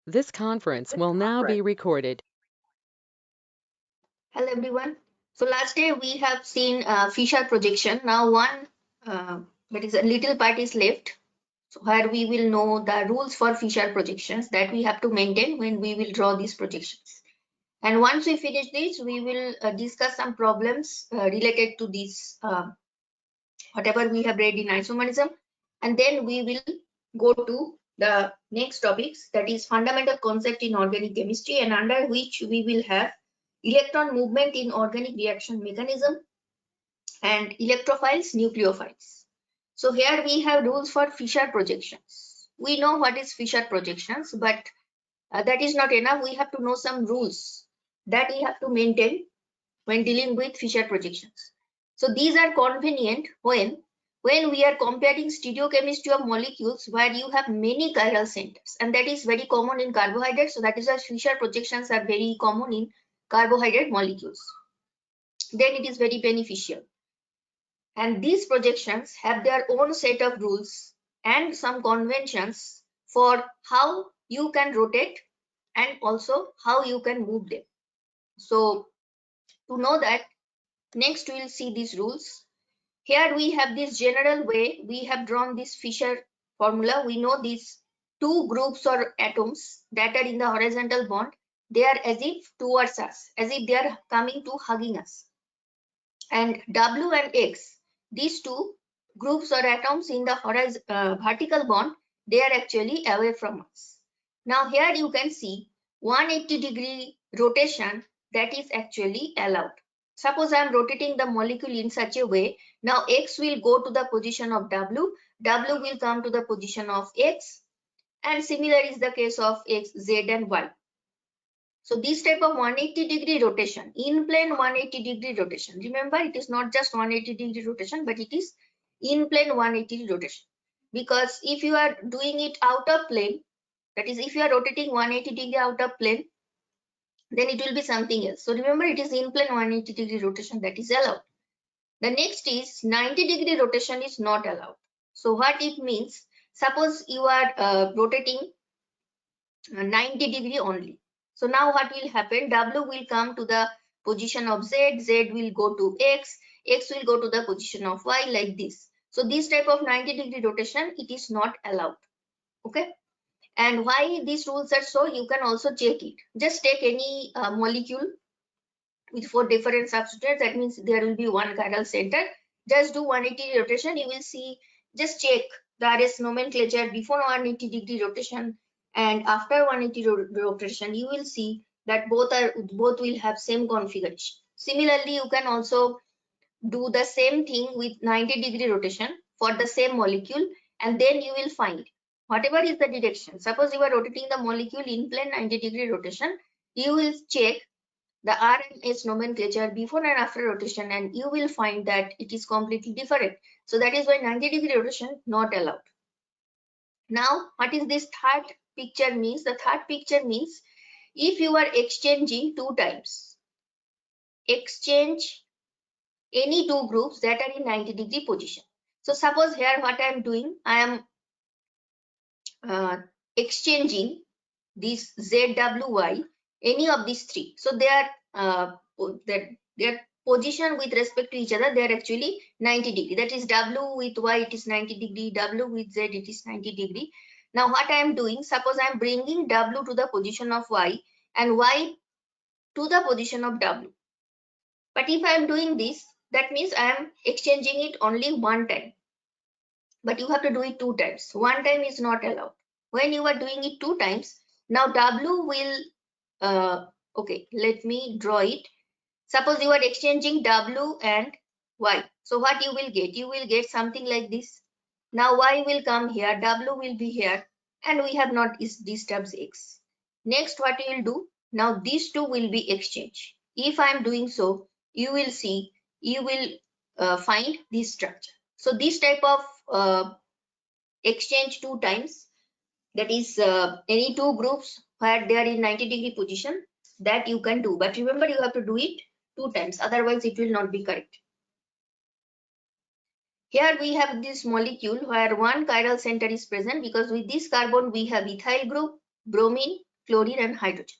This conference will now be recorded. Hello everyone. So last day we have seen Fisher projection. Now one that is a little part is left. So where we will know the rules for Fisher projections that we have to maintain when we will draw these projections. And once we finish this, we will discuss some problems related to this whatever we have read in isomerism, and then we will go to the next topics, that is fundamental concept in organic chemistry, and under which we will have electron movement in organic reaction mechanism and electrophiles, nucleophiles. So here we have rules for Fisher projections. We know what is Fisher projections, but that is not enough. We have to know some rules that we have to maintain when dealing with Fisher projections. So these are convenient when we are comparing stereochemistry of molecules where you have many chiral centers, and that is very common in carbohydrates. So that is why Fisher projections are very common in carbohydrate molecules. Then it is very beneficial. And these projections have their own set of rules and some conventions for how you can rotate and also how you can move them. So to know that, next we will see these rules. Here we have this general way we have drawn this Fisher formula. We know these two groups or atoms that are in the horizontal bond, they are as if towards us, as if they are coming to hugging us. And W and X, these two groups or atoms in the vertical bond, they are actually away from us. Now here you can see 180-degree rotation that is actually allowed. Suppose I am rotating the molecule in such a way, now X will go to the position of W, W will come to the position of X, and similar is the case of X, Z and Y. So this type of 180-degree rotation, in plane 180-degree rotation. Remember, it is not just 180-degree rotation, but it is in plane 180-degree rotation. Because if you are doing it out of plane, that is, if you are rotating 180-degree out of plane, then it will be something else. So remember, it is in plane 180-degree rotation that is allowed. The next is 90-degree rotation is not allowed. So what it means, suppose you are rotating 90-degree only. So now what will happen? W will come to the position of Z, Z will go to X, X will go to the position of Y, like this. So this type of 90-degree rotation, it is not allowed. Okay. And why these rules are so, you can also check it. Just take any molecule with 4 different substituents, that means there will be one chiral center. Just do 180 rotation, you will see, just check the RS nomenclature before 180-degree rotation and after 180 rotation. You will see that both will have same configuration. Similarly, you can also do the same thing with 90-degree rotation for the same molecule, and then you will find whatever is the direction. Suppose you are rotating the molecule in plane 90-degree rotation, you will check the R and S nomenclature before and after rotation, and you will find that it is completely different. So that is why 90-degree rotation not allowed. Now, what is this third picture means? The third picture means if you are exchanging two times, exchange any two groups that are in 90-degree position. So suppose here what I am doing, I am exchanging this ZWY, any of these three. So their position with respect to each other, they are actually 90-degree. That is W with Y, it is 90-degree, W with Z, it is 90-degree. Now what I am doing, suppose I am bringing W to the position of Y and Y to the position of W. But if I am doing this, that means I am exchanging it only one time. But you have to do it two times. One time is not allowed. When you are doing it two times, now W will okay, let me draw it. Suppose you are exchanging W and Y. So what you will get? You will get something like this. Now Y will come here, W will be here, and we have not disturbed X. Next, what you will do? Now these two will be exchanged. If I am doing so, you will see, you will find this structure. So this type of exchange two times, that is any two groups where they are in 90-degree position, that you can do. But remember, you have to do it two times, otherwise it will not be correct. Here we have this molecule where one chiral center is present, because with this carbon we have ethyl group, bromine, chlorine and hydrogen.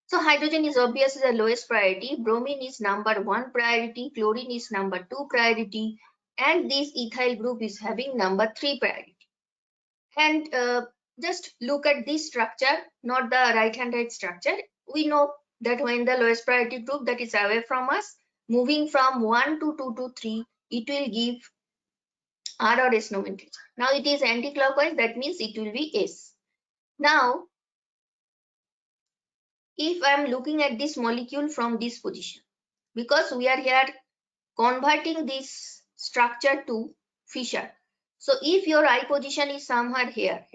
So hydrogen is obviously the lowest priority, bromine is number 1 priority, chlorine is number 2 priority, and this ethyl group is having number 3 priority. And just look at this structure, not the right hand side structure. We know that when the lowest priority group that is away from us, moving from 1 to 2 to 3, it will give R or S nomenclature. Now it is anti-clockwise, that means it will be S. Now, if I am looking at this molecule from this position, because we are here converting this structure to Fischer. So if your I position is somewhere here,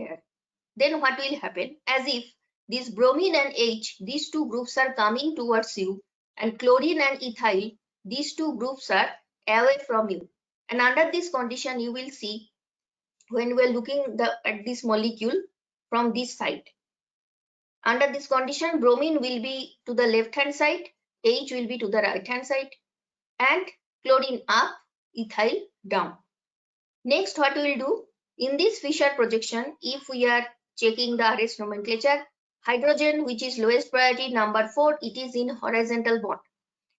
then what will happen? As if this bromine and H, these two groups are coming towards you, and chlorine and ethyl, these two groups are away from you. And under this condition, you will see when we are looking at this molecule from this side. Under this condition, bromine will be to the left hand side, H will be to the right hand side, and chlorine up, ethyl down. Next, what we will do in this Fischer projection, if we are checking the RS nomenclature, hydrogen, which is lowest priority, number 4, it is in horizontal bond.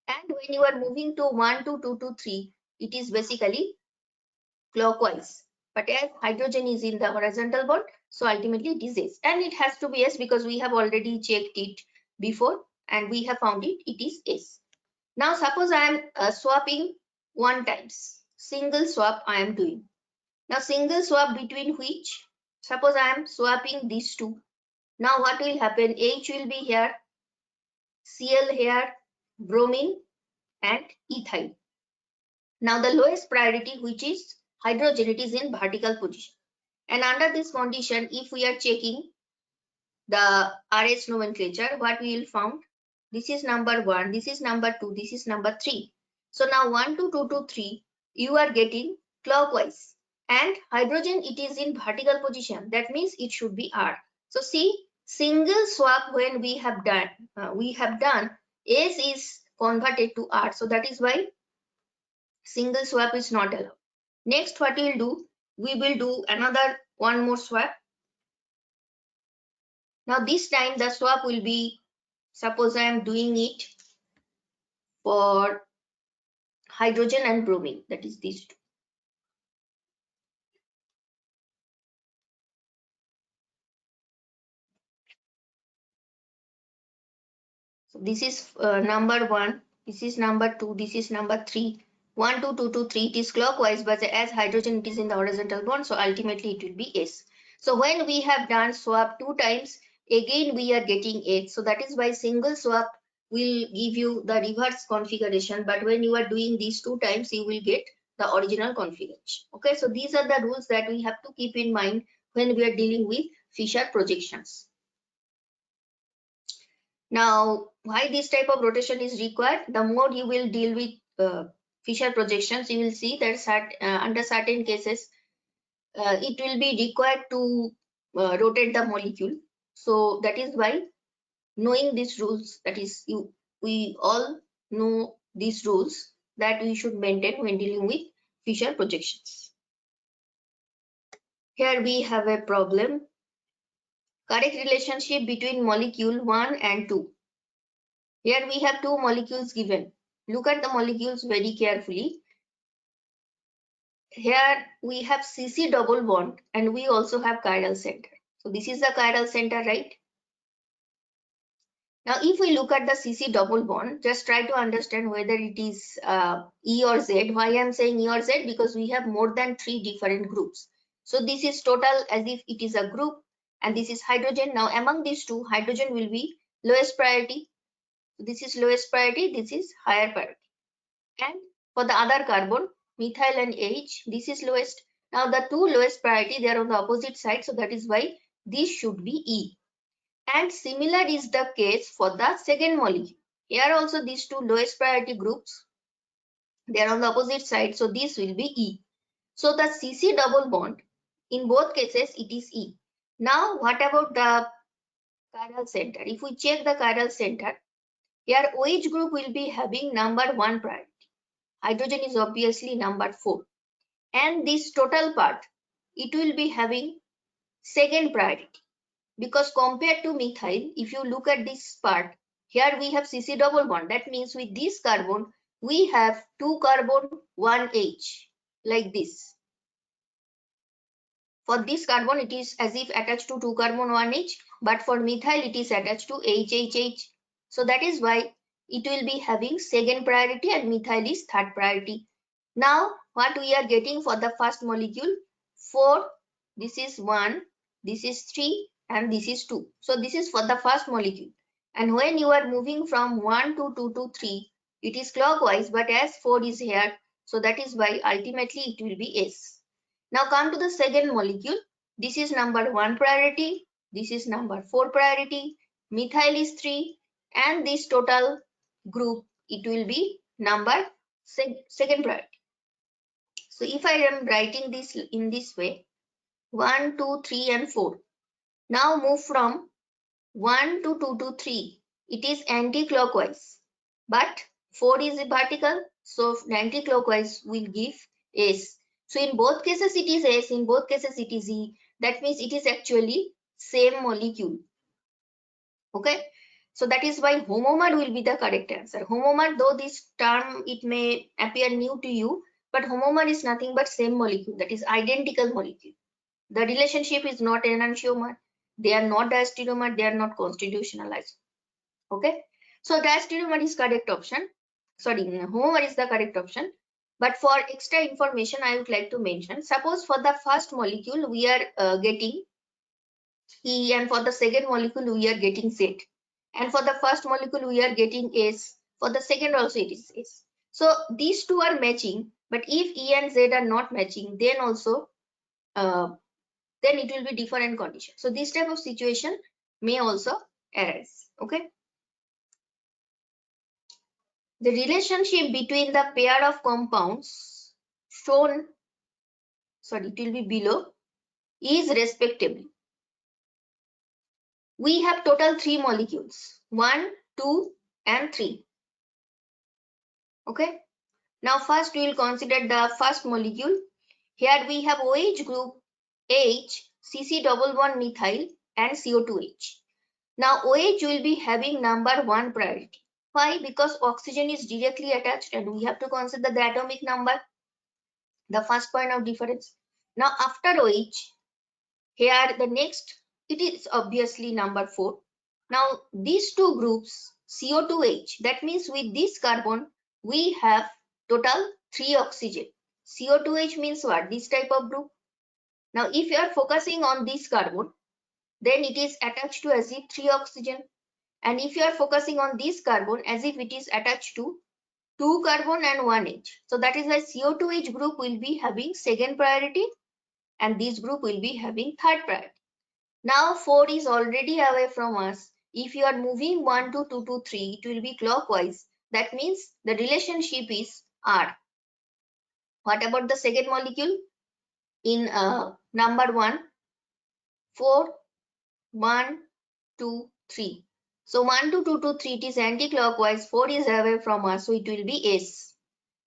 And when you are moving to 1 to 2 to 3, it is basically clockwise. But as hydrogen is in the horizontal bond, so ultimately it is S. And it has to be S because we have already checked it before and we have found it, it is S. Now suppose I am swapping 1 times. Single swap I am doing. Now single swap between which? Suppose I am swapping these two. Now what will happen? H will be here, Cl here, bromine and ethyl. Now the lowest priority, which is hydrogen, it is in vertical position. And under this condition, if we are checking the RS nomenclature, what we will found? This is number 1, this is number 2, this is number 3. So now 1 to 2 to 3, you are getting clockwise. And hydrogen, it is in vertical position. That means it should be R. So see, single swap when we have done, S is converted to R. So that is why single swap is not allowed. Next, what we will do? We will do another one more swap. Now this time the swap will be, suppose I am doing it for hydrogen and bromine, that is these two. So this is number 1, this is number 2, this is number 3. 1, 2, 2, 2, 3, it is clockwise, but as hydrogen it is in the horizontal bond, so ultimately it will be S. So when we have done swap 2 times, again we are getting S. So that is why single swap will give you the reverse configuration, but when you are doing these 2 times, you will get the original configuration. Okay, so these are the rules that we have to keep in mind when we are dealing with Fischer projections. Now, why this type of rotation is required? The more you will deal with Fischer projections, you will see that under certain cases, it will be required to rotate the molecule. So that is why knowing these rules, that is, we all know these rules that we should maintain when dealing with Fischer projections. Here we have a problem. Correct relationship between molecule 1 and 2. Here we have 2 molecules given. Look at the molecules very carefully. Here we have CC double bond and we also have chiral center. So this is the chiral center, right? Now if we look at the CC double bond, just try to understand whether it is E or Z. Why I am saying E or Z? Because we have more than 3 different groups. So this is total as if it is a group and this is hydrogen. Now among these two, hydrogen will be lowest priority. This is lowest priority, this is higher priority. And for the other carbon, methyl and H, this is lowest. Now the two lowest priority, they are on the opposite side, so that is why this should be E. And similar is the case for the second molecule. Here also these two lowest priority groups, they are on the opposite side, so this will be E. So the CC double bond, in both cases it is E. Now what about the chiral center? If we check the chiral center, here OH group will be having number 1 priority. Hydrogen is obviously number 4. And this total part, it will be having second priority. because compared to methyl, if you look at this part, here we have CC double bond. That means with this carbon, we have 2 carbon, 1 H, like this. For this carbon, it is as if attached to 2 carbon 1 H, but for methyl, it is attached to HHH. So that is why it will be having second priority and methyl is third priority. Now, what we are getting for the first molecule? 4, this is 1, this is 3, and this is 2. So this is for the first molecule. And when you are moving from 1 to 2 to 3, it is clockwise, but as 4 is here, so that is why ultimately it will be S. Now come to the second molecule. This is number 1 priority. This is number 4 priority. Methyl is 3. And this total group, it will be number second priority. So if I am writing this in this way, 1, 2, 3 and 4. Now move from 1 to 2 to 3. It is anti-clockwise. But 4 is vertical. So anti-clockwise will give S. So in both cases it is S, in both cases it is E. That means it is actually same molecule. Okay. So that is why homomer will be the correct answer. Homomer, though this term it may appear new to you, but homomer is nothing but same molecule, that is identical molecule. The relationship is not enantiomer. They are not diastereomer. They are not constitutional isomer. Okay. So diastereomer is correct option. Sorry, homomer is the correct option. But for extra information, I would like to mention, suppose for the first molecule, we are getting E, and for the second molecule, we are getting Z. And for the first molecule, we are getting S. For the second also, it is S. So these two are matching. But if E and Z are not matching, then also, then it will be different condition. So this type of situation may also arise. Okay. The relationship between the pair of compounds shown, sorry, it will be below, is respectively. We have total 3 molecules, 1, 2 and 3. Okay. Now first we will consider the first molecule. Here we have OH group H, CC double bond methyl and CO2H. Now OH will be having number 1 priority. Why? Because oxygen is directly attached and we have to consider the atomic number, the first point of difference. Now after OH, here the next, it is obviously number 4. Now these two groups, CO2H, that means with this carbon, we have total 3 oxygen. CO2H means what? This type of group. Now if you are focusing on this carbon, then it is attached to as if 3 oxygen. And if you are focusing on this carbon, as if it is attached to 2 carbon and 1 H. So that is why CO2H group will be having second priority and this group will be having third priority. Now 4 is already away from us. If you are moving 1 to 2 to 3, it will be clockwise. That means the relationship is R. What about the second molecule? In number 1, 4, 1, 2, 3. So 1 to 2 to 3, it is anti-clockwise, 4 is away from us, so it will be S.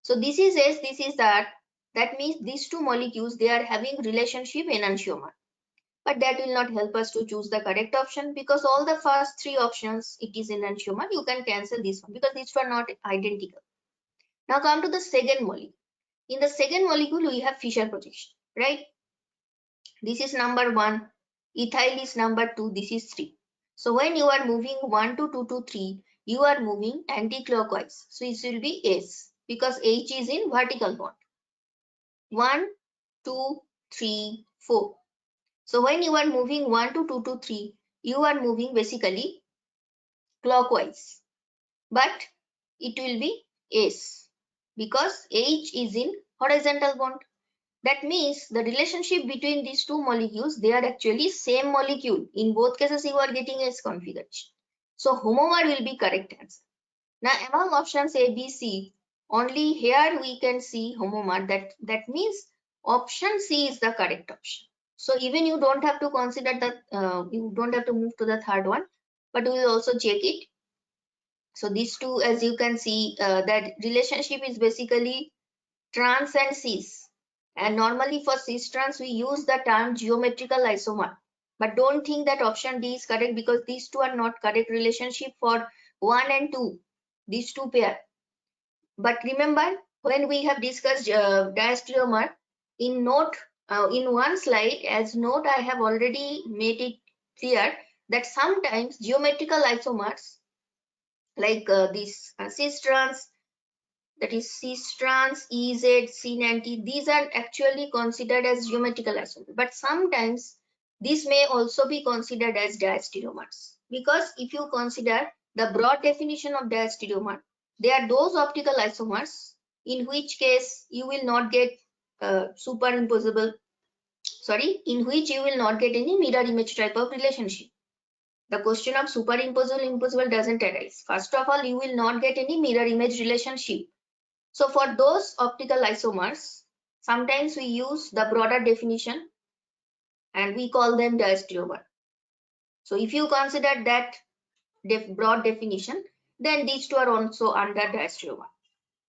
So this is S, this is that. That means these two molecules, they are having relationship enantiomer. But that will not help us to choose the correct option because all the first 3 options, it is enantiomer. You can cancel this one because these two are not identical. Now come to the second molecule. In the second molecule, we have Fischer projection, right? This is number 1. Ethyl is number 2. This is 3. So when you are moving 1 to 2 to 3, you are moving anti-clockwise. So it will be S because H is in vertical bond. 1, 2, 3, 4. So when you are moving 1 to 2 to 3, you are moving basically clockwise. But it will be S because H is in horizontal bond. That means the relationship between these two molecules, they are actually same molecule. In both cases, you are getting S configuration. So homomer will be correct answer. Now among options A, B, C, only here we can see homomer. That means option C is the correct option. So even you don't have to consider that, you don't have to move to the third one, but we will also check it. So these two, as you can see, that relationship is basically trans and cis. And normally for cis trans, we use the term geometrical isomer. But don't think that option D is correct, because these two are not correct relationship for 1 and 2, these two pair. But remember, when we have discussed diastereomer in note, in one slide as note, I have already made it clear that sometimes geometrical isomers like these cis trans, that is cis trans, EZ, sin and T, these are actually considered as geometrical isomers. But sometimes this may also be considered as diastereomers, because if you consider the broad definition of diastereomer, they are those optical isomers in which case you will not get superimposable, in which you will not get any mirror image type of relationship. The question of superimposable impossible doesn't arise. First of all, you will not get any mirror image relationship. So for those optical isomers, sometimes we use the broader definition and we call them diastereomer. So if you consider that broad definition, then these two are also under diastereomer.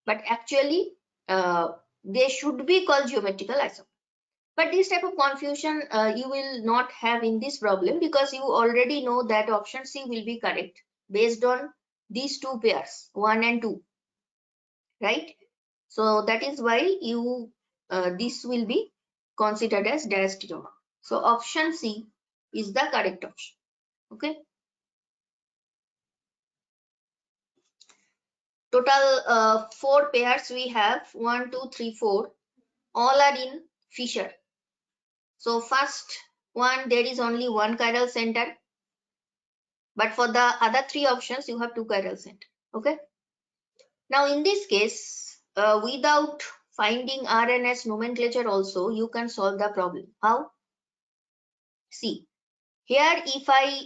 But actually, they should be called geometrical isomer. But this type of confusion you will not have in this problem, because you already know that option C will be correct based on these two pairs, 1 and 2, right? So that is why you this will be considered as diastereomer. So option C is the correct option. Okay. Total 4 pairs we have, 1, 2, 3, 4. All are in Fischer. So first one, there is only one chiral center, but for the other 3 options you have 2 chiral center. Okay. Now in this case, without finding RNS nomenclature also, you can solve the problem. How? See, here if I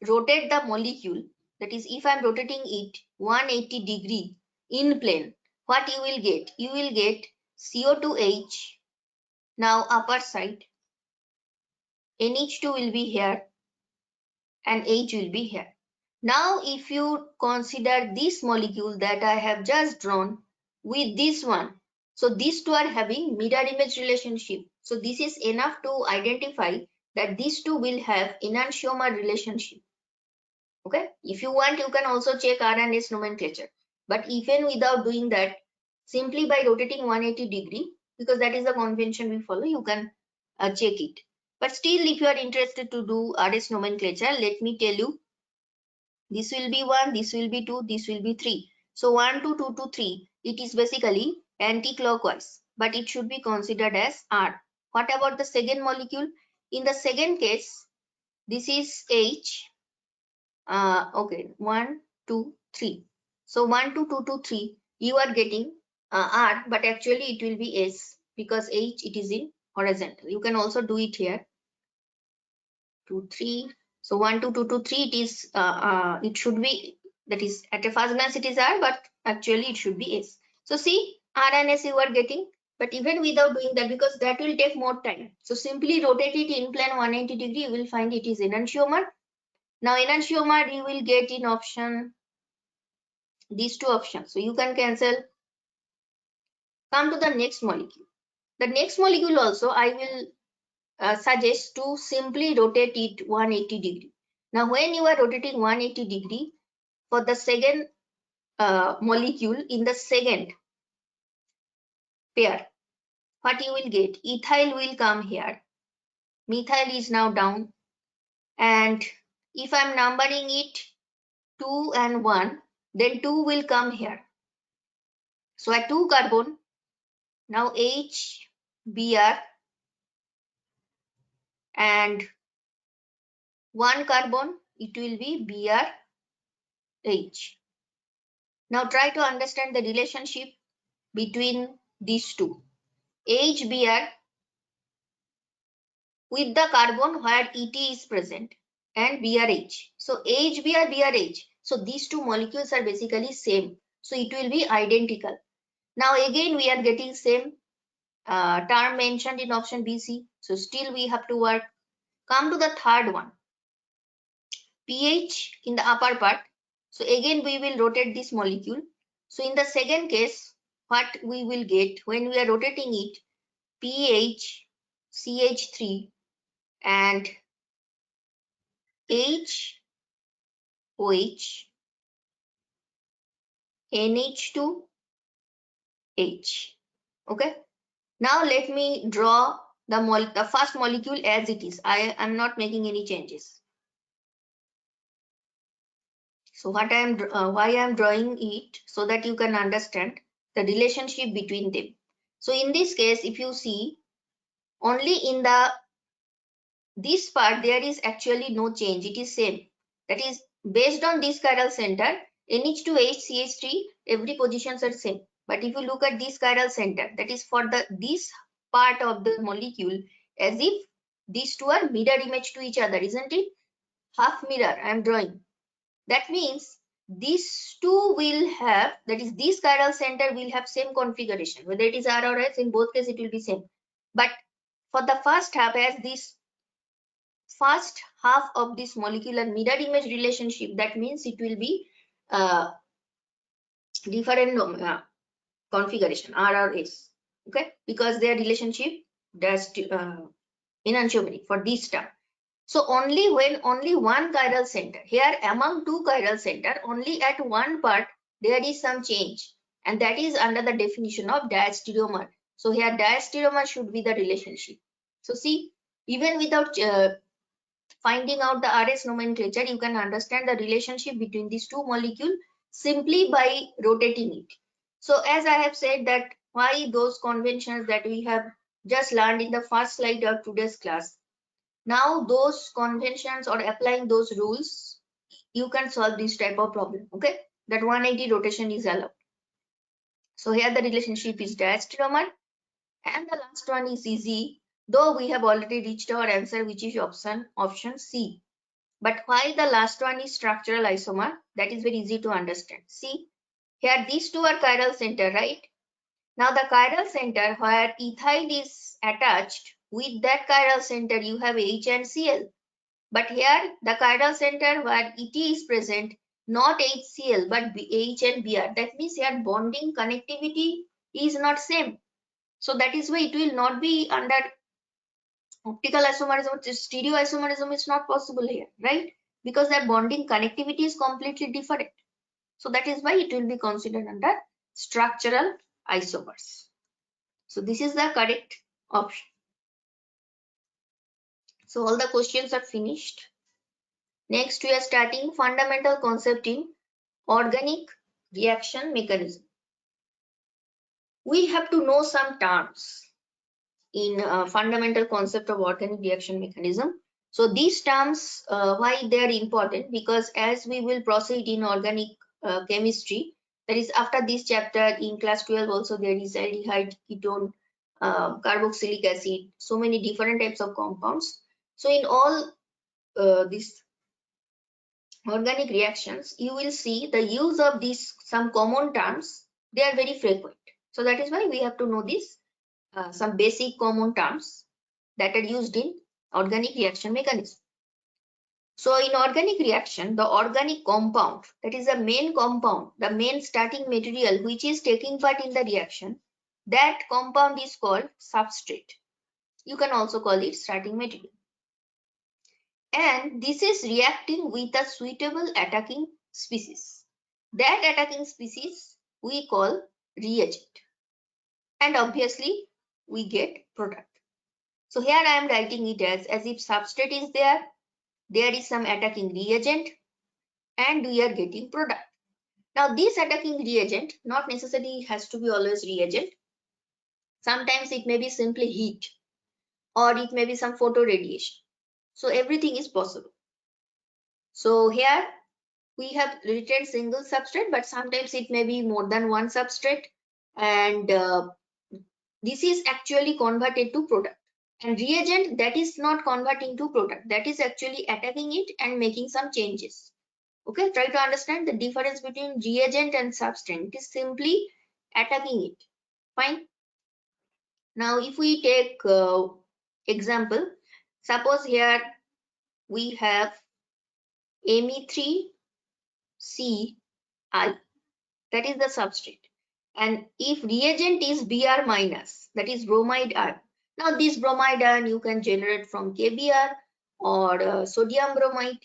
rotate the molecule, that is if I am rotating it 180 degree in plane, what you will get? You will get CO2H, now upper side, NH2 will be here and H will be here. Now if you consider this molecule that I have just drawn with this one, so these two are having mirror image relationship. So this is enough to identify that these two will have enantiomer relationship. Okay, if you want, you can also check RNS nomenclature. But even without doing that, simply by rotating 180 degree, because that is the convention we follow, you can check it. But still, if you are interested to do RS nomenclature, let me tell you, this will be 1, this will be 2, this will be 3. So 1, 2, 2, 2, 3, it is basically anti-clockwise, but it should be considered as R. What about the second molecule? In the second case, this is H. Okay, 1, 2, 3. So 1, 2, 2, 2, 3, you are getting R, but actually it will be S, because H it is in horizontal. You can also do it here. 2, 3. So 1, 2, 2, 2, 3, it is it should be, that is at a first glance it is R, but actually it should be S. So see, R and S you are getting, but even without doing that, because that will take more time. So simply rotate it in plane 180 degree, you will find it is enantiomer. Now enantiomer you will get in option, these two options. So you can cancel. Come to the next molecule. The next molecule also I will suggest to simply rotate it 180 degree. Now when you are rotating 180 degree for the second molecule in the second pair, what you will get? Ethyl will come here. Methyl is now down. And if I am numbering it 2 and 1, then 2 will come here. So at 2 carbon, now H, Br, and 1 carbon, it will be BrH. Now try to understand the relationship between these two. HBr with the carbon where ET is present and BRH. So HBr, BRH. So these two molecules are basically same. So it will be identical. Now again we are getting same term mentioned in option BC. So still we have to work. Come to the third one. pH in the upper part. So again we will rotate this molecule. So in the second case, what we will get when we are rotating it, pH, CH3 and H, OH, NH2, H. Okay. Now let me draw the first molecule as it is. I am not making any changes. So why I am drawing it, so that you can understand the relationship between them. So in this case, if you see, only in this part there is actually no change. It is same. That is based on this chiral center, NH2H, CH3, every positions are same. But if you look at this chiral center, that is for this part of the molecule, as if these two are mirror image to each other, isn't it? Half mirror I am drawing. That means these two will have, that is this chiral center will have same configuration, whether it is R or S, in both cases it will be same. But for the first half, as this first half of this molecular mirror image relationship, that means it will be different configuration, R or S, okay, because their relationship does enantiomery for this term. So only when only one chiral center, here among two chiral center, only at one part there is some change, and that is under the definition of diastereomer. So here diastereomer should be the relationship. So see, even without finding out the RS nomenclature, you can understand the relationship between these two molecules simply by rotating it. So as I have said, that why those conventions that we have just learned in the first slide of today's class, now those conventions or applying those rules, you can solve this type of problem. Okay, that 180 rotation is allowed. So here the relationship is diastereomer, and the last one is easy, though we have already reached our answer, which is option C. But why the last one is structural isomer, that is very easy to understand. See, here these two are chiral center, right? Now the chiral center where ethyl is attached, with that chiral center you have H and Cl. But here the chiral center where Et is present, not HCl but H and Br. That means here bonding connectivity is not same. So that is why it will not be under optical isomerism. Stereo isomerism is not possible here, right? Because their bonding connectivity is completely different. So that is why it will be considered under structural isomers. So this is the correct option. So all the questions are finished. Next we are starting fundamental concept in organic reaction mechanism. We have to know some terms in fundamental concept of organic reaction mechanism. So these terms, why they are important, because as we will proceed in organic chemistry, that is after this chapter in class 12 also there is aldehyde, ketone, carboxylic acid, so many different types of compounds. So in all these organic reactions, you will see the use of these some common terms, they are very frequent. So that is why we have to know this some basic common terms that are used in organic reaction mechanism. So in organic reaction, the organic compound, that is the main compound, the main starting material which is taking part in the reaction, that compound is called substrate. You can also call it starting material. And this is reacting with a suitable attacking species. That attacking species we call reagent. And obviously we get product. So here I am writing it as if substrate is there is some attacking reagent, and we are getting product. Now this attacking reagent not necessarily has to be always reagent. Sometimes it may be simply heat, or it may be some photoradiation. So everything is possible. So here we have written single substrate, but sometimes it may be more than one substrate, and this is actually converted to product. And reagent, that is not converting to product, that is actually attacking it and making some changes. Okay, try to understand the difference between reagent and substrate. It is simply attacking it. Fine. Now if we take example, suppose here we have Me3Ci, that is the substrate, and if reagent is Br minus, that is bromide ion. Now this bromide ion you can generate from KBr or sodium bromide.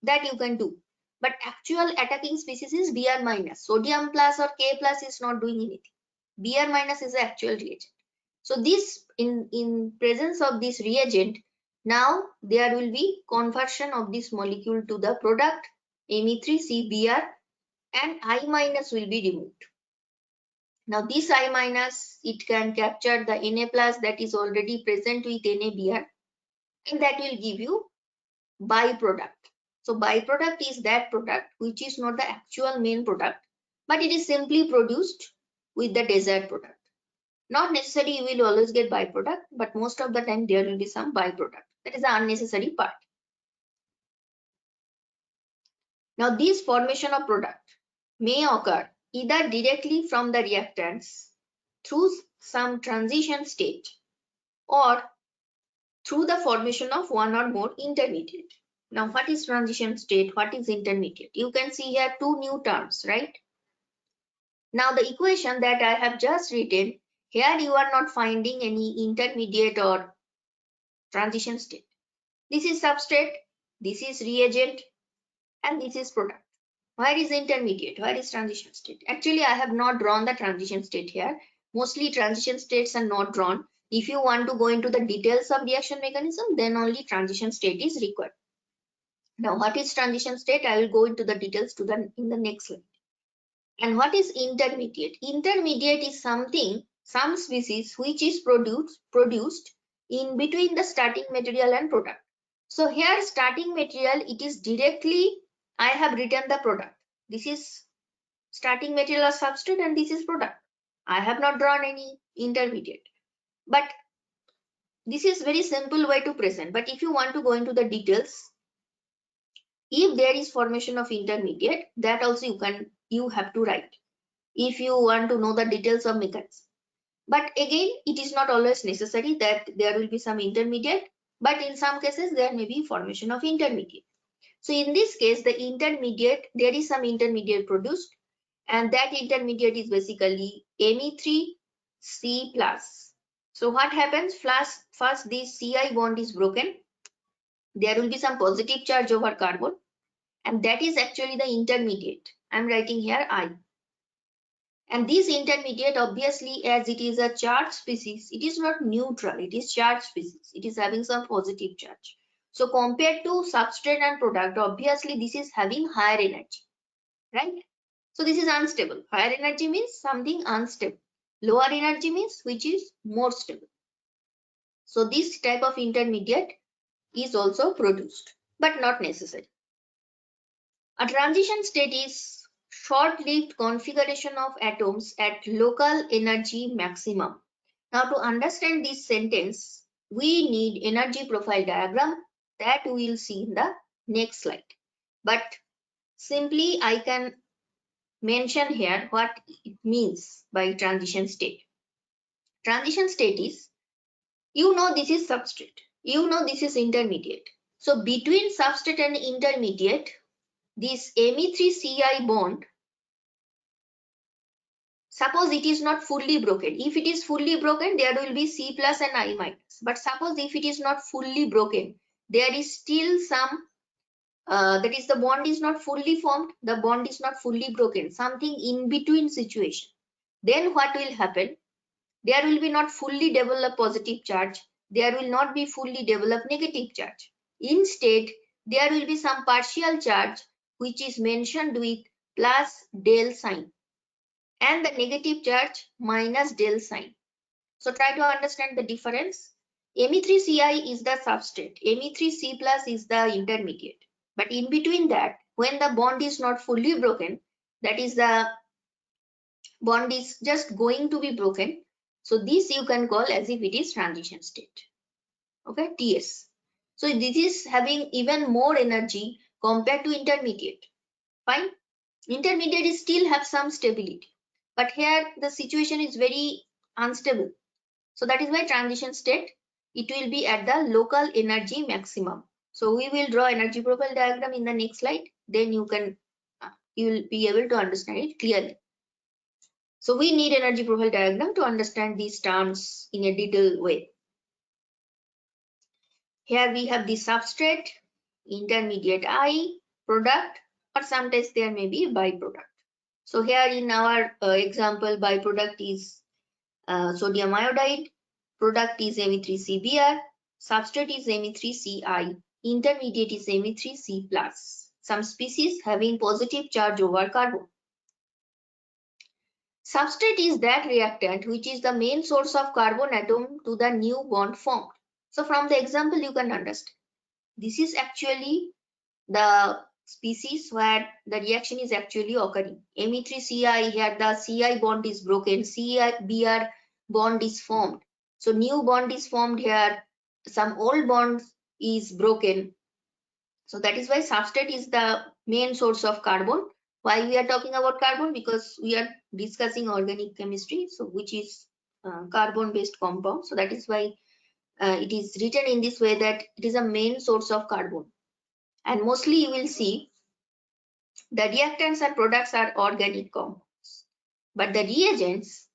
that you can do. But actual attacking species is Br minus. Sodium plus or K plus is not doing anything. Br minus is the actual reagent. So this in presence of this reagent, now there will be conversion of this molecule to the product Me3CBr, and I minus will be removed. Now this I minus, it can capture the Na plus that is already present with NaBr, and that will give you byproduct. So byproduct is that product which is not the actual main product, but it is simply produced with the desired product. Not necessarily you will always get byproduct, but most of the time there will be some byproduct. That is the unnecessary part. Now this formation of product may occur either directly from the reactants through some transition state or through the formation of one or more intermediate. Now what is transition state? What is intermediate? You can see here two new terms, right? Now the equation that I have just written, here you are not finding any intermediate or transition state. This is substrate, this is reagent, and this is product. Where is intermediate? Where is transition state? Actually, I have not drawn the transition state here. Mostly transition states are not drawn. If you want to go into the details of reaction mechanism, then only transition state is required. Now, what is transition state? I will go into the details in the next slide. And what is intermediate? Intermediate is something, some species which is produced in between the starting material and product. So here starting material, it is directly, I have written the product. This is starting material or substrate and this is product. I have not drawn any intermediate. But this is very simple way to present. But if you want to go into the details, if there is formation of intermediate, that also you have to write if you want to know the details of mechanism. But again, it is not always necessary that there will be some intermediate, but in some cases there may be formation of intermediate. So in this case, the intermediate, there is some intermediate produced, and that intermediate is basically Me3C plus. So what happens? First this Ci bond is broken. There will be some positive charge over carbon, and that is actually the intermediate. I am writing here I. And this intermediate, obviously, as it is a charged species, it is not neutral, it is charged species. It is having some positive charge. So compared to substrate and product, obviously this is having higher energy, right? So this is unstable. Higher energy means something unstable. Lower energy means which is more stable. So this type of intermediate is also produced, but not necessary. A transition state is short-lived configuration of atoms at local energy maximum. Now to understand this sentence, we need energy profile diagram that we will see in the next slide. But simply I can mention here what it means by transition state. Transition state is, you know this is substrate, you know this is intermediate. So between substrate and intermediate, this Me3Ci bond, suppose it is not fully broken. If it is fully broken, there will be C plus and I minus. But suppose if it is not fully broken, there is still some, that is the bond is not fully formed, the bond is not fully broken, something in between situation. Then what will happen? There will be not fully developed positive charge. There will not be fully developed negative charge. Instead, there will be some partial charge which is mentioned with plus del sign, and the negative charge minus del sign. So try to understand the difference. Me3Ci is the substrate. Me3C plus is the intermediate. But in between that, when the bond is not fully broken, that is the bond is just going to be broken. So this you can call as if it is transition state. Okay, TS. So this is having even more energy compared to intermediate. Fine. Intermediate is still have some stability. But here the situation is very unstable. So that is why transition state, it will be at the local energy maximum. So we will draw energy profile diagram in the next slide. Then you will be able to understand it clearly. So we need energy profile diagram to understand these terms in a detailed way. Here we have the substrate, intermediate I, product, or sometimes there may be byproduct. So here in our example, byproduct is sodium iodide, product is Me3CBr, substrate is Me3Ci, intermediate is Me3C+. Some species having positive charge over carbon. Substrate is that reactant which is the main source of carbon atom to the new bond formed. So from the example you can understand. This is actually the species where the reaction is actually occurring. Me3Ci, here the Ci bond is broken, CBr bond is formed. So new bond is formed here, some old bond is broken. So that is why substrate is the main source of carbon. Why we are talking about carbon? Because we are discussing organic chemistry, so which is carbon based compound. So that is why it is written in this way, that it is a main source of carbon. And mostly you will see the reactants and products are organic compounds, but the reagents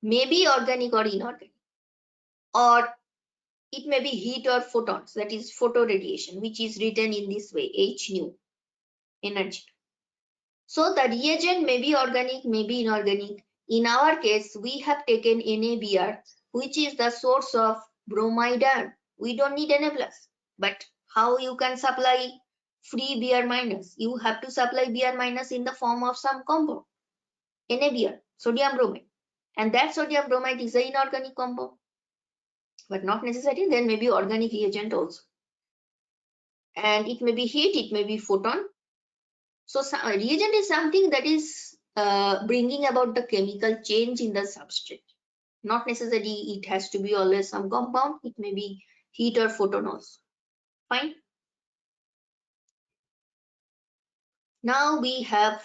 may be organic or inorganic, or it may be heat or photons, that is photoradiation, which is written in this way, H nu, energy. So the reagent may be organic, may be inorganic. In our case, we have taken NaBr, which is the source of bromide ion. We don't need Na+. But how you can supply free Br minus? You have to supply Br minus in the form of some compound, NaBr, sodium bromide. And that sodium bromide is an inorganic compound. But not necessarily, there may be organic reagent also. And it may be heat, it may be photon. So reagent is something that is bringing about the chemical change in the substrate. Not necessarily it has to be always some compound. It may be heat or photon also. Fine. Now we have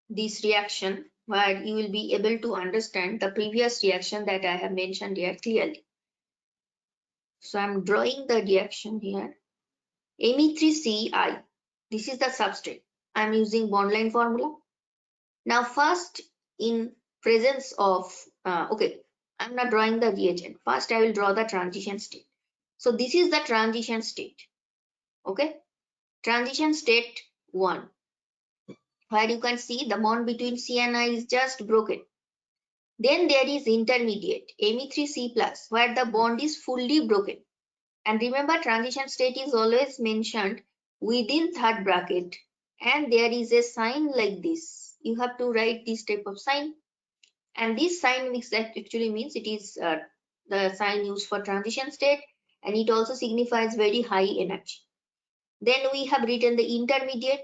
this reaction where you will be able to understand the previous reaction that I have mentioned here clearly. So I'm drawing the reaction here. Me3Ci. This is the substrate. I'm using bond line formula. Now first, in presence of, okay, I'm not drawing the reagent. First I will draw the transition state. So this is the transition state. Okay, transition state 1, where you can see the bond between C and I is just broken. Then there is intermediate, Me3C+, where the bond is fully broken. And remember, transition state is always mentioned within third bracket, and there is a sign like this. You have to write this type of sign, and this sign which that actually means it is the sign used for transition state, and it also signifies very high energy. Then we have written the intermediate.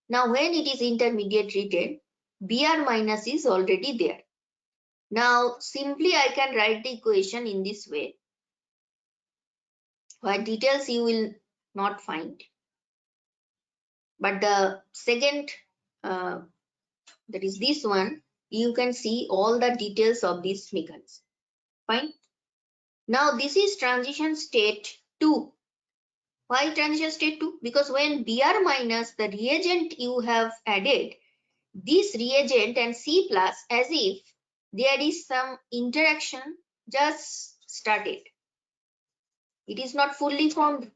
Now when it is intermediate written, Br minus is already there. Now simply I can write the equation in this way, where details you will not find. But the second, that is this one, you can see all the details of this mechanism. Fine. Now this is transition state 2. Why transition state 2? Because when Br minus, the reagent you have added, this reagent and C plus, as if there is some interaction just started. It is not fully formed.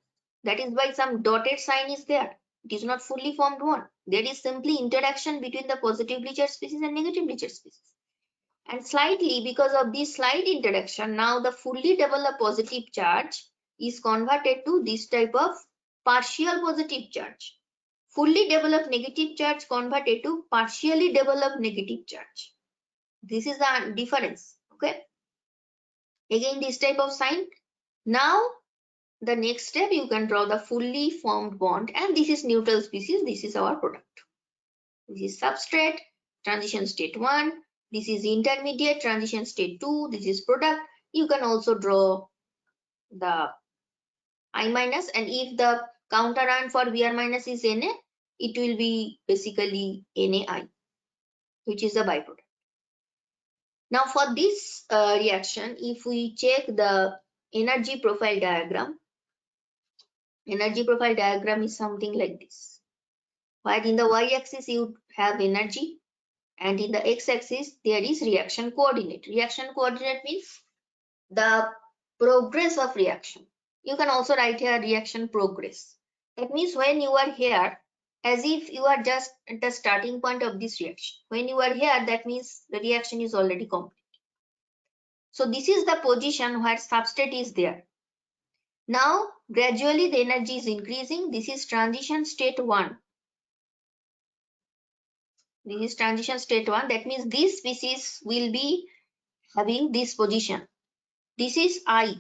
That is why some dotted sign is there. It is not fully formed one. There is simply interaction between the positively charged species and negatively charged species. And slightly, because of this slight interaction, now the fully developed positive charge is converted to this type of partial positive charge. Fully developed negative charge converted to partially developed negative charge. This is the difference. Okay. Again, this type of sign. Now, the next step, you can draw the fully formed bond, and this is neutral species. This is our product. This is substrate, transition state 1. This is intermediate, transition state 2. This is product. You can also draw the I minus, and if the counter ion for Br minus is Na, it will be basically NaI, which is the byproduct. Now for this reaction, if we check the energy profile diagram is something like this. While in the y-axis you have energy, and in the x-axis there is reaction coordinate. Reaction coordinate means the progress of reaction. You can also write here reaction progress. That means when you are here as if you are just at the starting point of this reaction. When you are here, that means the reaction is already complete. So this is the position where substrate is there. Now gradually the energy is increasing. This is transition state 1. This is transition state 1. That means this species will be having this position. This is I.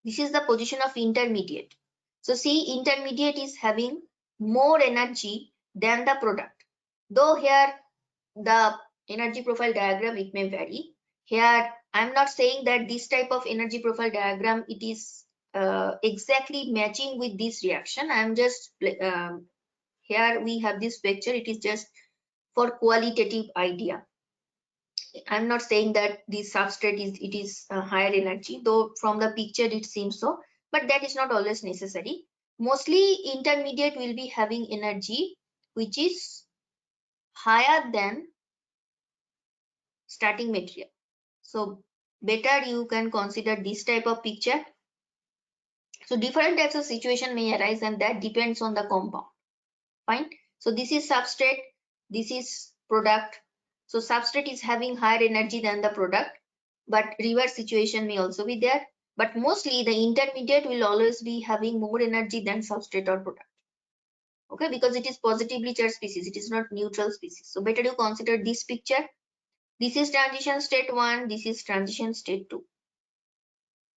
This is the position of intermediate. So see, intermediate is having more energy than the product. Though here the energy profile diagram, it may vary. Here I'm not saying that this type of energy profile diagram it is exactly matching with this reaction. I'm just here we have this picture. It is just for qualitative idea. I'm not saying that this substrate is higher energy, though from the picture it seems so, but that is not always necessary. Mostly intermediate will be having energy which is higher than starting material. So better you can consider this type of picture. So different types of situation may arise, and that depends on the compound. Fine. So this is substrate, this is product. So substrate is having higher energy than the product, but reverse situation may also be there. But mostly the intermediate will always be having more energy than substrate or product. Okay, because it is positively charged species, it is not neutral species. So better you consider this picture. This is transition state 1, this is transition state 2.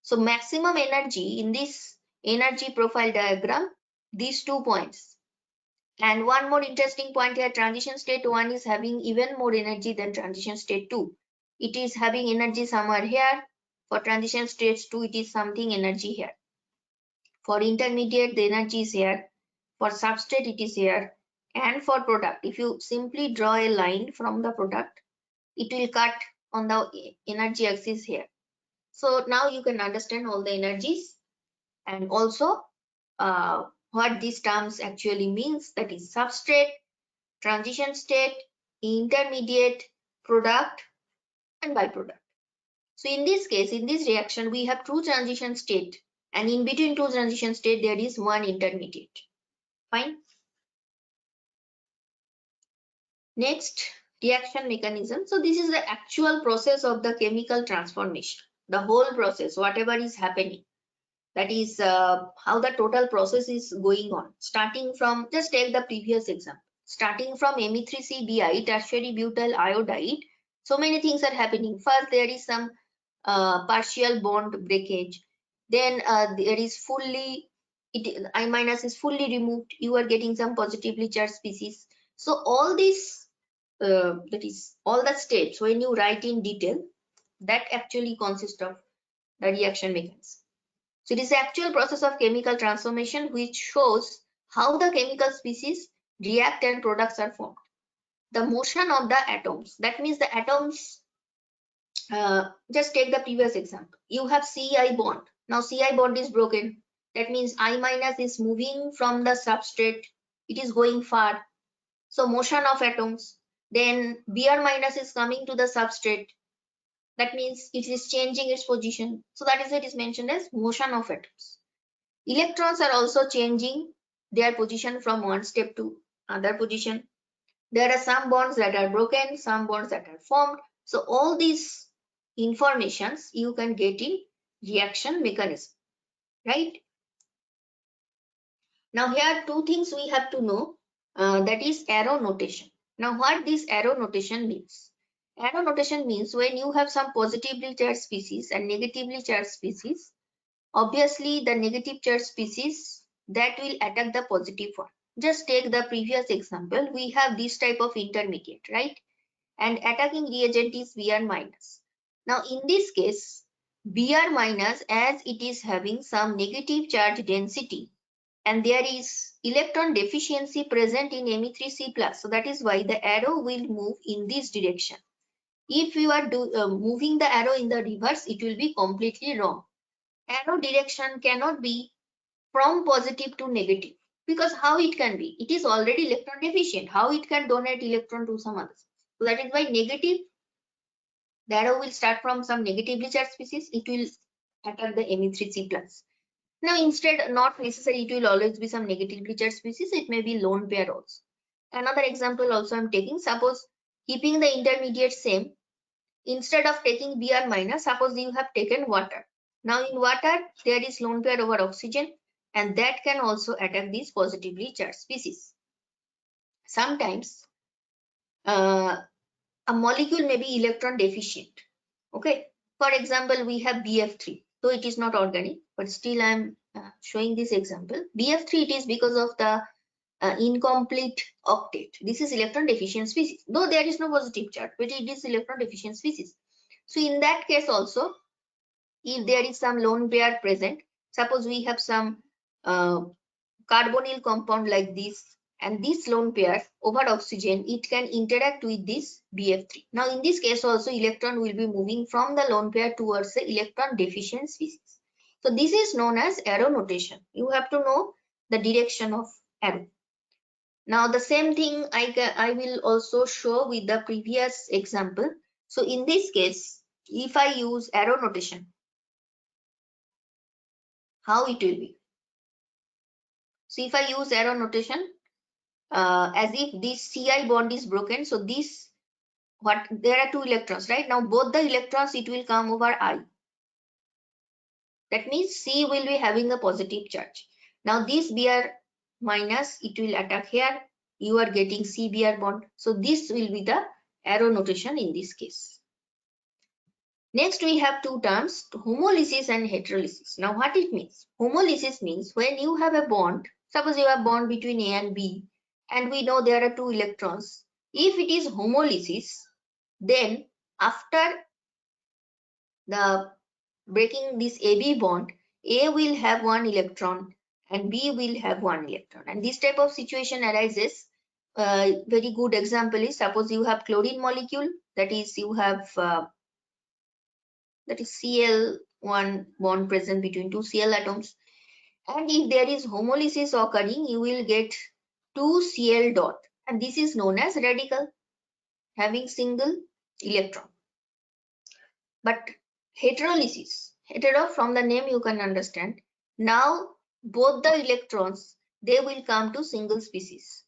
So maximum energy in this energy profile diagram, these 2 points. And one more interesting point here, transition state 1 is having even more energy than transition state 2. It is having energy somewhere here. For transition state 2, it is something energy here. For intermediate, the energy is here. For substrate, it is here. And for product, if you simply draw a line from the product, it will cut on the energy axis here. So now you can understand all the energies and also what these terms actually means, that is substrate, transition state, intermediate, product, and byproduct. So in this case, in this reaction, we have two transition state, and in between two transition state, there is one intermediate. Fine. Next, reaction mechanism. So this is the actual process of the chemical transformation, the whole process, whatever is happening. That is how the total process is going on. Starting from, just take the previous example. Starting from Me3CBI, tertiary butyl iodide, so many things are happening. First, there is some partial bond breakage. Then there is fully, I minus is fully removed. You are getting some positively charged species. So all this, that is all the steps when you write in detail, that actually consists of the reaction mechanism. So it is the actual process of chemical transformation which shows how the chemical species react and products are formed. The motion of the atoms, that means the atoms, just take the previous example. You have Ci bond. Now Ci bond is broken. That means I minus is moving from the substrate. It is going far. So motion of atoms. Then Br minus is coming to the substrate. That means it is changing its position. So that is it is mentioned as motion of atoms. Electrons are also changing their position from one step to another position. There are some bonds that are broken, some bonds that are formed. So all these informations you can get in reaction mechanism, right? Now here two things we have to know, that is arrow notation. Now what this arrow notation means? Arrow notation means when you have some positively charged species and negatively charged species, obviously the negative charged species that will attack the positive one. Just take the previous example. We have this type of intermediate, right? And attacking reagent is Br minus. Now in this case, Br minus, as it is having some negative charge density and there is electron deficiency present in Me3C plus. So that is why the arrow will move in this direction. If you are moving the arrow in the reverse, it will be completely wrong. Arrow direction cannot be from positive to negative, because how it can be? It is already electron deficient. How it can donate electron to some others? So that is why negative, the arrow will start from some negatively charged species. It will attack the Me3C plus. Now instead, not necessary, it will always be some negatively charged species. It may be lone pair also. Another example also I'm taking, suppose keeping the intermediate same, instead of taking Br minus, suppose you have taken water. Now in water there is lone pair over oxygen, and that can also attack these positively charged species. Sometimes a molecule may be electron deficient. Okay, for example, we have BF3, though it is not organic, but still I'm showing this example. BF3, it is because of the incomplete octet. This is electron deficient species, though there is no positive charge, but it is electron deficient species. So in that case also, if there is some lone pair present, suppose we have some carbonyl compound like this, and this lone pair over oxygen, it can interact with this BF3. Now in this case also, electron will be moving from the lone pair towards the electron deficient species. So this is known as arrow notation. You have to know the direction of arrow. Now the same thing I will also show with the previous example. So in this case, if I use arrow notation, how it will be? So if I use arrow notation, as if this Ci bond is broken, so this, what, there are two electrons, right? Now both the electrons, it will come over I. That means C will be having a positive charge. Now this Br minus, it will attack here. You are getting Cbr bond. So this will be the arrow notation in this case. Next we have two terms, homolysis and heterolysis. Now what it means? Homolysis means when you have a bond, suppose you have a bond between A and B, and we know there are two electrons. If it is homolysis, then after the breaking this AB bond, A will have one electron and B will have one electron. And this type of situation arises. Very good example is, suppose you have chlorine molecule, that is you have that is Cl1 bond present between two Cl atoms. And if there is homolysis occurring, you will get two Cl dot. And this is known as radical, having single electron. But heterolysis, hetero from the name you can understand. Now both the electrons, they will come to single species.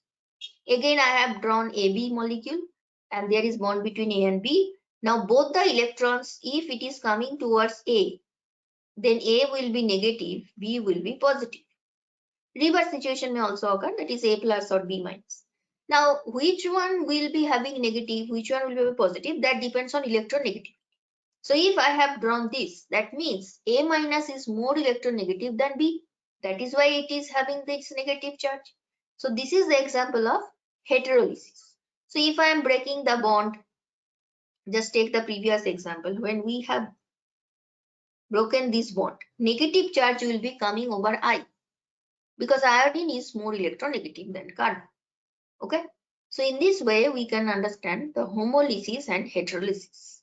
Again I have drawn AB molecule, and there is bond between A and B. Now both the electrons, if it is coming towards A, then A will be negative, B will be positive. Reverse situation may also occur, that is A plus or B minus. Now which one will be having negative, which one will be positive, that depends on electronegativity. So if I have drawn this, that means A minus is more electronegative than B. That is why it is having this negative charge. So this is the example of heterolysis. So if I am breaking the bond, just take the previous example. When we have broken this bond, negative charge will be coming over I, because iodine is more electronegative than carbon. Okay. So in this way, we can understand the homolysis and heterolysis.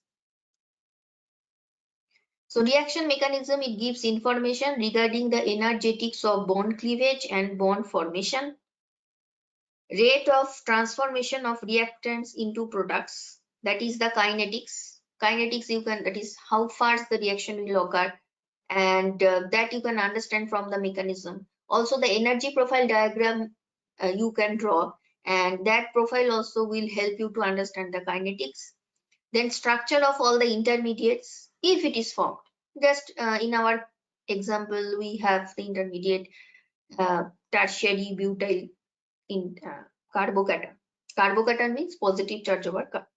So reaction mechanism, it gives information regarding the energetics of bond cleavage and bond formation, rate of transformation of reactants into products, that is the kinetics. Kinetics you can, that is how fast the reaction will occur, and that you can understand from the mechanism. Also the energy profile diagram you can draw, and that profile also will help you to understand the kinetics. Then structure of all the intermediates, if it is formed. Just in our example, we have the intermediate tertiary butyl in carbocation. Carbocation means positive charge over carbon.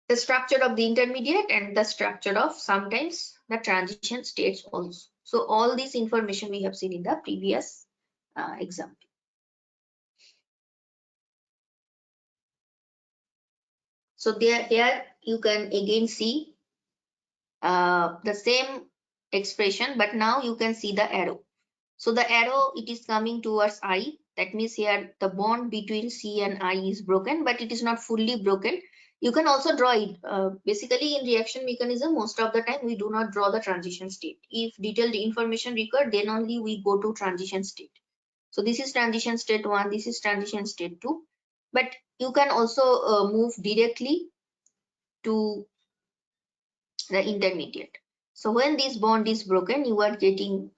The structure of the intermediate and the structure of sometimes the transition states also. So all this information we have seen in the previous example. So there, here you can again see the same expression, but now you can see the arrow. So the arrow, it is coming towards I. That means here the bond between C and I is broken, but it is not fully broken. You can also draw it. Basically in reaction mechanism, most of the time we do not draw the transition state. If detailed information required, then only we go to transition state. So this is transition state 1, this is transition state 2. But you can also move directly to the intermediate. So when this bond is broken, you are getting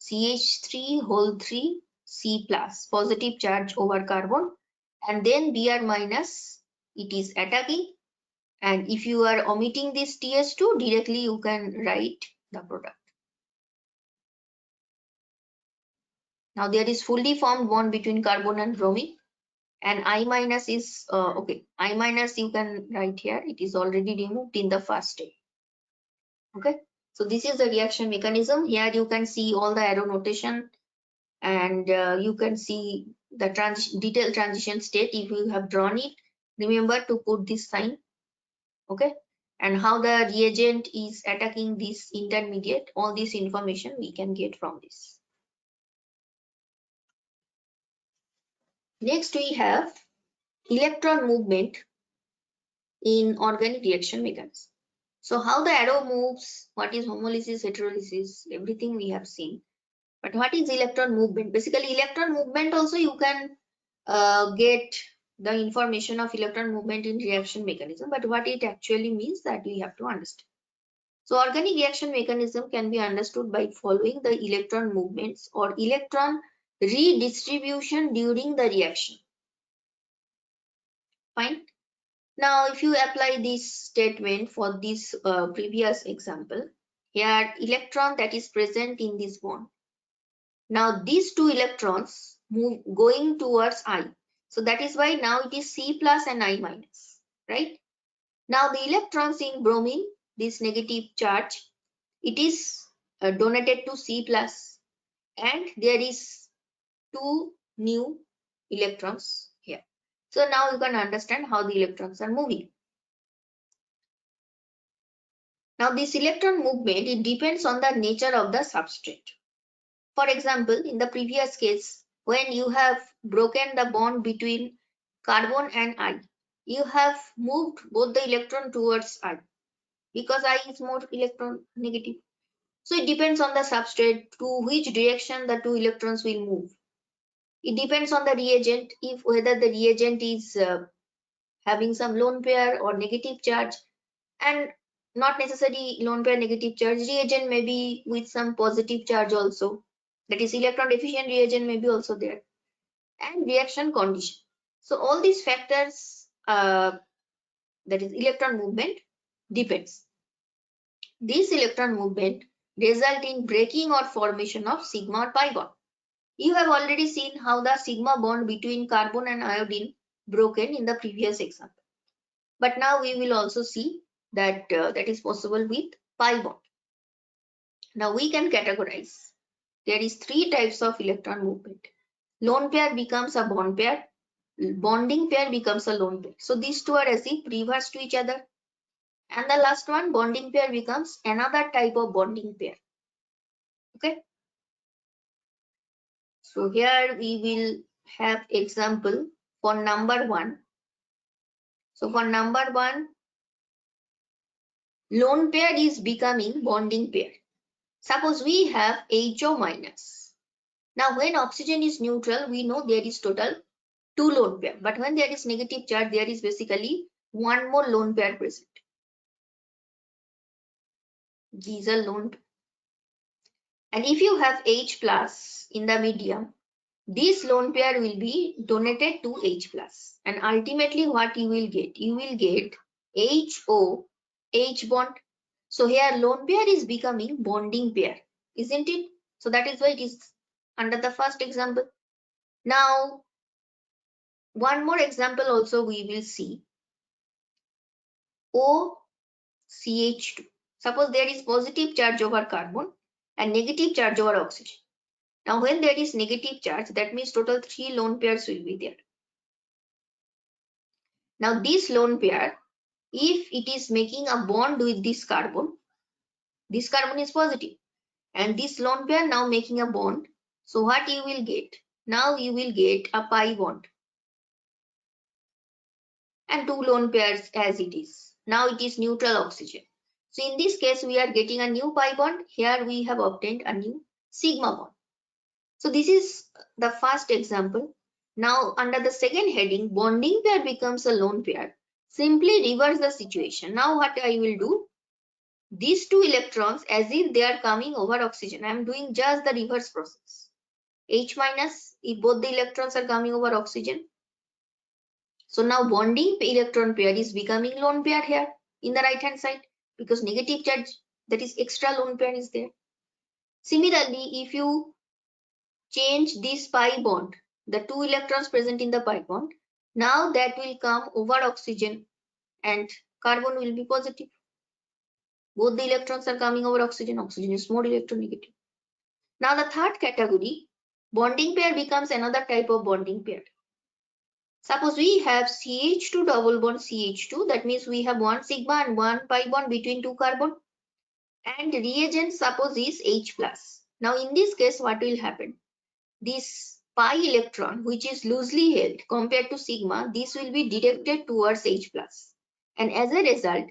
CH3 whole 3 C plus, positive charge over carbon, and then Br minus, it is attacking, and if you are omitting this TS2, directly you can write the product. Now there is fully formed bond between carbon and bromine, and I minus is okay. I minus you can write here. It is already removed in the first step. Okay. So this is the reaction mechanism. Here you can see all the arrow notation, and you can see the detailed transition state. If you have drawn it, remember to put this sign. Okay. And how the reagent is attacking this intermediate. All this information we can get from this. Next we have electron movement in organic reaction mechanism. So how the arrow moves, what is homolysis, heterolysis, everything we have seen. But what is electron movement? Basically, electron movement also you can get the information of electron movement in reaction mechanism. But what it actually means, that we have to understand. So organic reaction mechanism can be understood by following the electron movements or electron redistribution during the reaction. Fine. Now, if you apply this statement for this previous example, here electron that is present in this bond. Now, these two electrons move going towards I. So that is why now it is C plus and I minus, right? Now, the electrons in bromine, this negative charge, it is donated to C plus, and there is two new electrons here. So now you can understand how the electrons are moving. Now this electron movement, it depends on the nature of the substrate. For example, in the previous case, when you have broken the bond between carbon and I, you have moved both the electron towards I because I is more electron negative. So it depends on the substrate to which direction the two electrons will move. It depends on the reagent, if whether the reagent is having some lone pair or negative charge, and not necessarily lone pair negative charge. Reagent may be with some positive charge also. That is, electron deficient reagent may be also there. And reaction condition. So all these factors, that is electron movement, depends. This electron movement result in breaking or formation of sigma or pi bond. You have already seen how the sigma bond between carbon and iodine broken in the previous example. But now we will also see that that is possible with pi bond. Now we can categorize. There is three types of electron movement. Lone pair becomes a bond pair. Bonding pair becomes a lone pair. So these two are as if reverse to each other. And the last one, bonding pair becomes another type of bonding pair. Okay. So here we will have example for number 1. So for number 1, lone pair is becoming bonding pair. Suppose we have HO minus. Now when oxygen is neutral, we know there is total 2 lone pair. But when there is negative charge, there is basically one more lone pair present. These are lone pair. And if you have H plus in the medium, this lone pair will be donated to H plus. And ultimately what you will get? You will get HO, H bond. So here lone pair is becoming bonding pair, isn't it? So that is why it is under the first example. Now, one more example also we will see. OCH2. Suppose there is positive charge over carbon and negative charge over oxygen. Now when there is negative charge, that means total 3 lone pairs will be there. Now this lone pair, if it is making a bond with this carbon is positive. And this lone pair now making a bond. So what you will get? Now you will get a pi bond. And 2 lone pairs as it is. Now it is neutral oxygen. So in this case, we are getting a new pi bond. Here we have obtained a new sigma bond. So this is the first example. Now under the second heading, bonding pair becomes a lone pair. Simply reverse the situation. Now what I will do? These two electrons, as if they are coming over oxygen. I am doing just the reverse process. H minus if both the electrons are coming over oxygen. So now bonding electron pair is becoming lone pair here in the right hand side because negative charge, that is extra lone pair, is there. Similarly, if you change this pi bond, the 2 electrons present in the pi bond, now that will come over oxygen and carbon will be positive. Both the electrons are coming over oxygen. Oxygen is more electronegative. Now the third category, bonding pair becomes another type of bonding pair. Suppose we have CH2 double bond CH2, that means we have one sigma and one pi bond between two carbon, and reagent suppose is H plus. Now in this case what will happen? This pi electron which is loosely held compared to sigma, this will be directed towards H plus, and as a result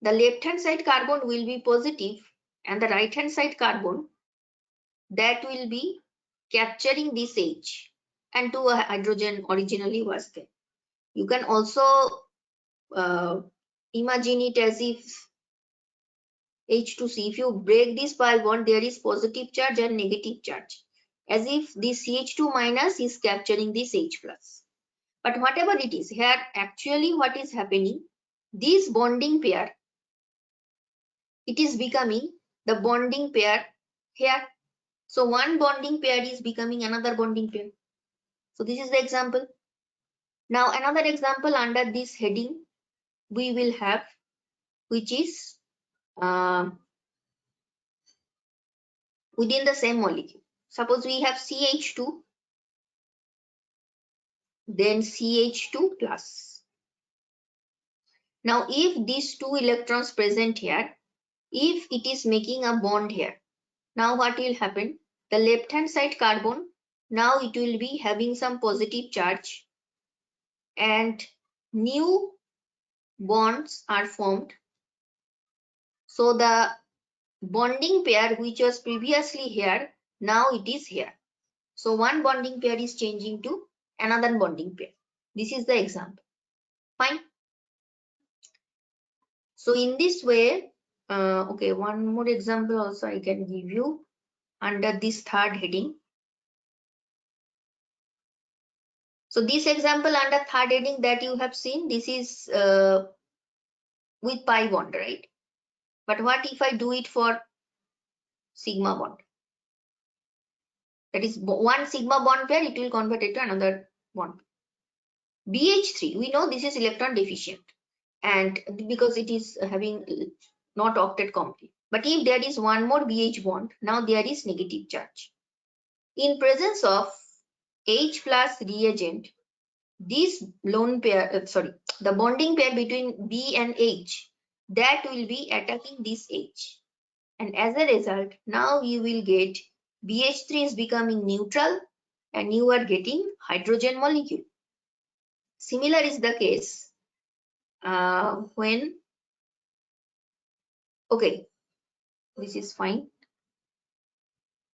the left hand side carbon will be positive and the right hand side carbon that will be capturing this H, and 2 hydrogen originally was there. You can also imagine it as if H2C, if you break this pi bond, there is positive charge and negative charge, as if this CH2 minus is capturing this H plus. But whatever it is, here actually what is happening, this bonding pair, it is becoming the bonding pair here. So one bonding pair is becoming another bonding pair. So this is the example. Now another example under this heading we will have, which is within the same molecule. Suppose we have CH2, then CH2 plus. Now if these 2 electrons present here, if it is making a bond here, now what will happen? The left hand side carbon, now it will be having some positive charge and new bonds are formed. So the bonding pair which was previously here, now it is here. So one bonding pair is changing to another bonding pair. This is the example. Fine. So in this way, okay, one more example also I can give you under this third heading. So this example under third heading that you have seen, this is with pi bond, right? But what if I do it for sigma bond? That is one sigma bond pair, it will convert it to another bond. BH3, we know this is electron deficient, and because it is having not octet complete. But if there is one more BH bond, now there is negative charge. In presence of H plus reagent, this lone pair, the bonding pair between B and H, that will be attacking this H. And as a result, now you will get BH3 is becoming neutral and you are getting hydrogen molecule. Similar is the case when, okay, this is fine.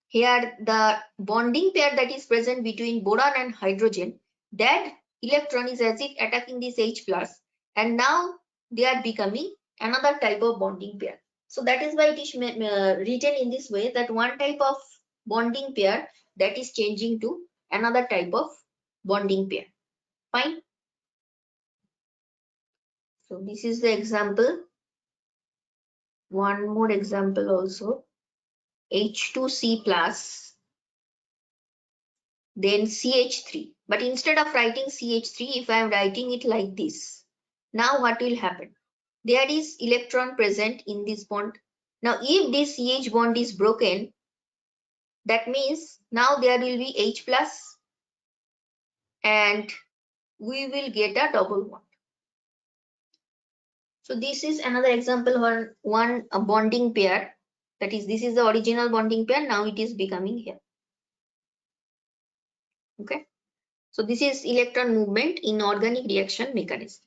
Here the bonding pair that is present between boron and hydrogen, that electron is as if attacking this H plus, and now they are becoming another type of bonding pair. So that is why it is written in this way, that one type of bonding pair that is changing to another type of bonding pair. Fine. So this is the example. One more example also. H2C plus, then CH3. But instead of writing CH3, if I am writing it like this, now what will happen? There is electron present in this bond. Now if this CH bond is broken, that means now there will be H plus and we will get a double bond. So this is another example where one bonding pair, that is, this is the original bonding pair, now it is becoming here. Okay. So this is electron movement in organic reaction mechanism.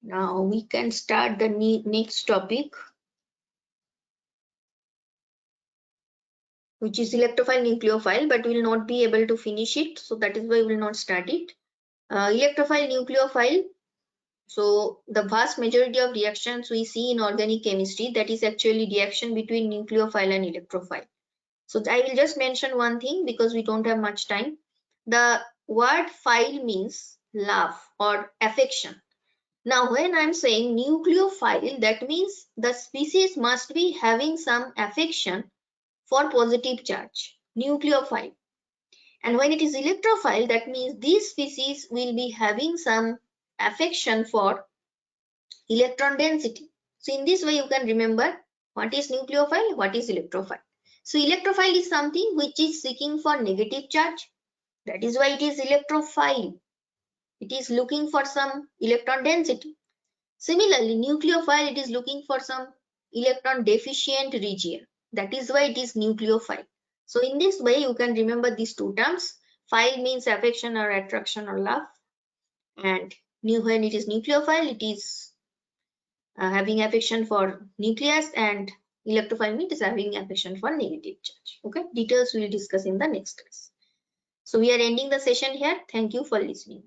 Now we can start the next topic, which is electrophile nucleophile, but we will not be able to finish it. So that is why we will not start it. Electrophile nucleophile, So the vast majority of reactions we see in organic chemistry, that is actually reaction between nucleophile and electrophile. So I will just mention one thing because we don't have much time. The word phile means love or affection. Now when I'm saying nucleophile, that means the species must be having some affection for positive charge, nucleophile. And when it is electrophile, that means this species will be having some affection for electron density. So in this way you can remember what is nucleophile, what is electrophile. So electrophile is something which is seeking for negative charge. That is why it is electrophile. It is looking for some electron density. Similarly, nucleophile, it is looking for some electron deficient region. That is why it is nucleophile. So in this way you can remember these two terms. Phile means affection or attraction or love, and when it is nucleophile, it is having affection for nucleus, and electrophile means is having affection for negative charge. Okay, details we will discuss in the next class. So we are ending the session here. Thank you for listening.